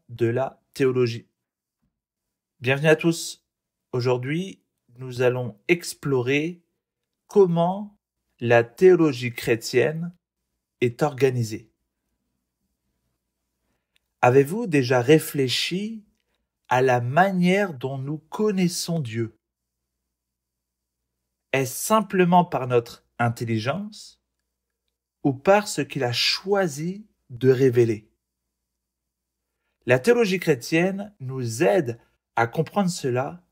de la théologie. Bienvenue à tous. Aujourd'hui, nous allons explorer comment la théologie chrétienne est organisée. Avez-vous déjà réfléchi à la manière dont nous connaissons Dieu? Est-ce simplement par notre intelligence ou par ce qu'il a choisi de révéler? La théologie chrétienne nous aide à comprendre cela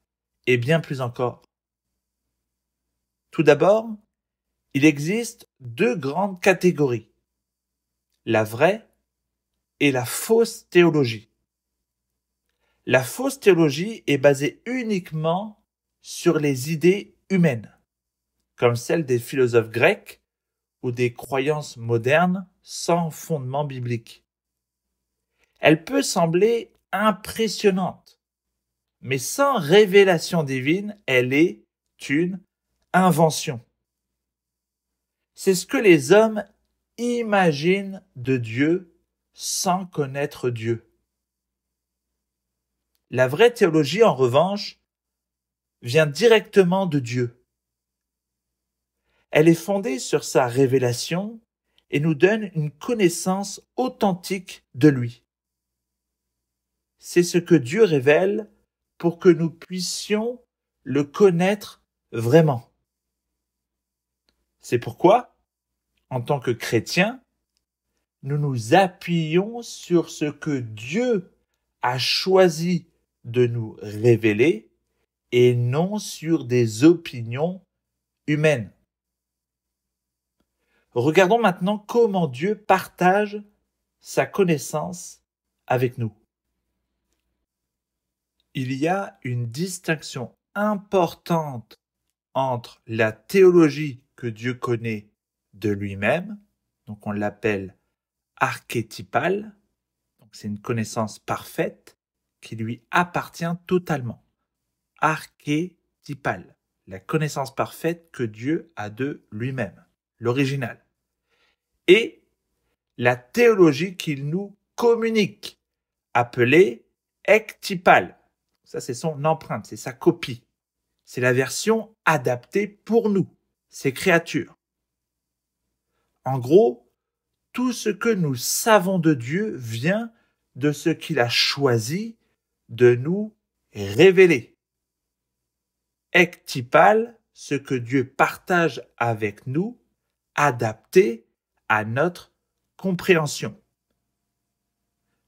et bien plus encore. Tout d'abord, il existe deux grandes catégories, la vraie et la fausse théologie. La fausse théologie est basée uniquement sur les idées humaines, comme celles des philosophes grecs ou des croyances modernes sans fondement biblique. Elle peut sembler impressionnante, mais sans révélation divine, elle est une invention. C'est ce que les hommes imaginent de Dieu sans connaître Dieu. La vraie théologie, en revanche, vient directement de Dieu. Elle est fondée sur sa révélation et nous donne une connaissance authentique de lui. C'est ce que Dieu révèle pour que nous puissions le connaître vraiment. C'est pourquoi, en tant que chrétiens, nous nous appuyons sur ce que Dieu a choisi de nous révéler et non sur des opinions humaines. Regardons maintenant comment Dieu partage sa connaissance avec nous. Il y a une distinction importante entre la théologie que Dieu connaît de lui-même, donc on l'appelle archétypale, donc c'est une connaissance parfaite qui lui appartient totalement. Archétypale, la connaissance parfaite que Dieu a de lui-même, l'original. Et la théologie qu'il nous communique, appelée ectypale. Ça, c'est son empreinte, c'est sa copie. C'est la version adaptée pour nous, ces créatures. En gros, tout ce que nous savons de Dieu vient de ce qu'il a choisi de nous révéler. Ectypale, ce que Dieu partage avec nous, adapté à notre compréhension.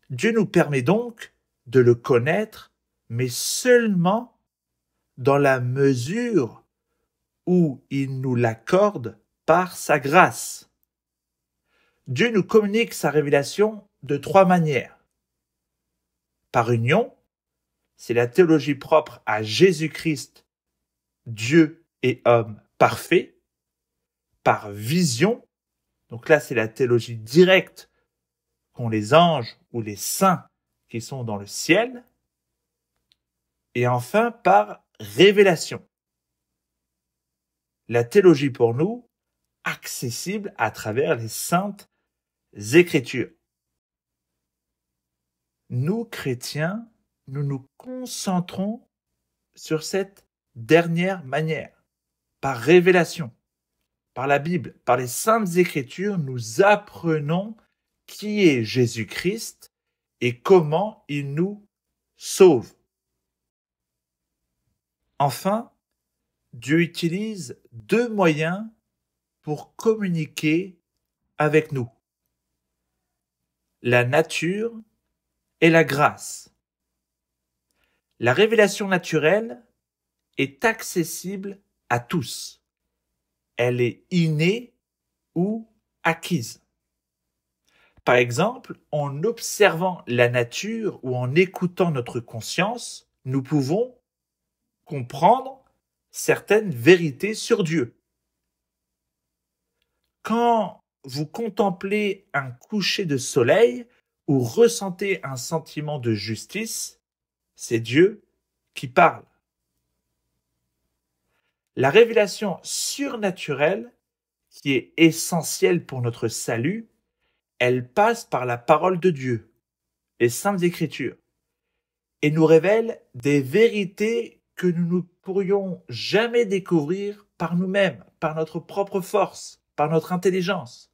Dieu nous permet donc de le connaître, mais seulement dans la mesure où il nous l'accorde par sa grâce. Dieu nous communique sa révélation de trois manières. Par union, c'est la théologie propre à Jésus-Christ, Dieu et homme parfait. Par vision, donc là c'est la théologie directe qu'ont les anges ou les saints qui sont dans le ciel. Et enfin par révélation. La théologie pour nous, accessible à travers les saintes Écritures. Nous, chrétiens, nous nous concentrons sur cette dernière manière, par révélation, par la Bible, par les saintes Écritures, nous apprenons qui est Jésus-Christ et comment il nous sauve. Enfin, Dieu utilise deux moyens pour communiquer avec nous. La nature et la grâce. La révélation naturelle est accessible à tous. Elle est innée ou acquise. Par exemple, en observant la nature ou en écoutant notre conscience, nous pouvons comprendre certaines vérités sur Dieu. Quand vous contemplez un coucher de soleil ou ressentez un sentiment de justice, c'est Dieu qui parle. La révélation surnaturelle, qui est essentielle pour notre salut, elle passe par la parole de Dieu. les Saintes Écritures et nous révèle des vérités que nous ne pourrions jamais découvrir par nous-mêmes, par notre propre force, par notre intelligence.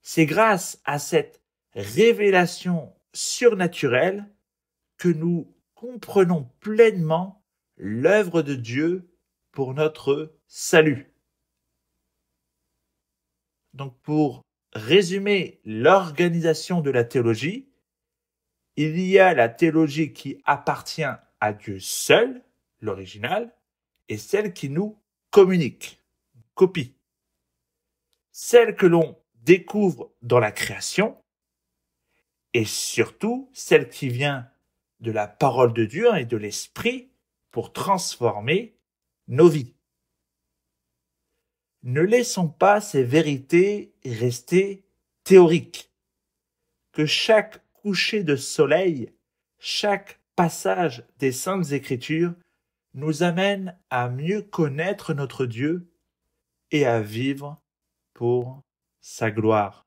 C'est grâce à cette révélation surnaturelle que nous comprenons pleinement l'œuvre de Dieu pour notre salut. Donc pour résumer l'organisation de la théologie, il y a la théologie qui appartient à Dieu seul, l'original, et celle qui nous communique, copie. Celle que l'on découvre dans la création, et surtout celle qui vient de la parole de Dieu et de l'Esprit pour transformer nos vies. Ne laissons pas ces vérités rester théoriques. Que chaque coucher de soleil, chaque passage des Saintes Écritures nous amène à mieux connaître notre Dieu et à vivre pour sa gloire.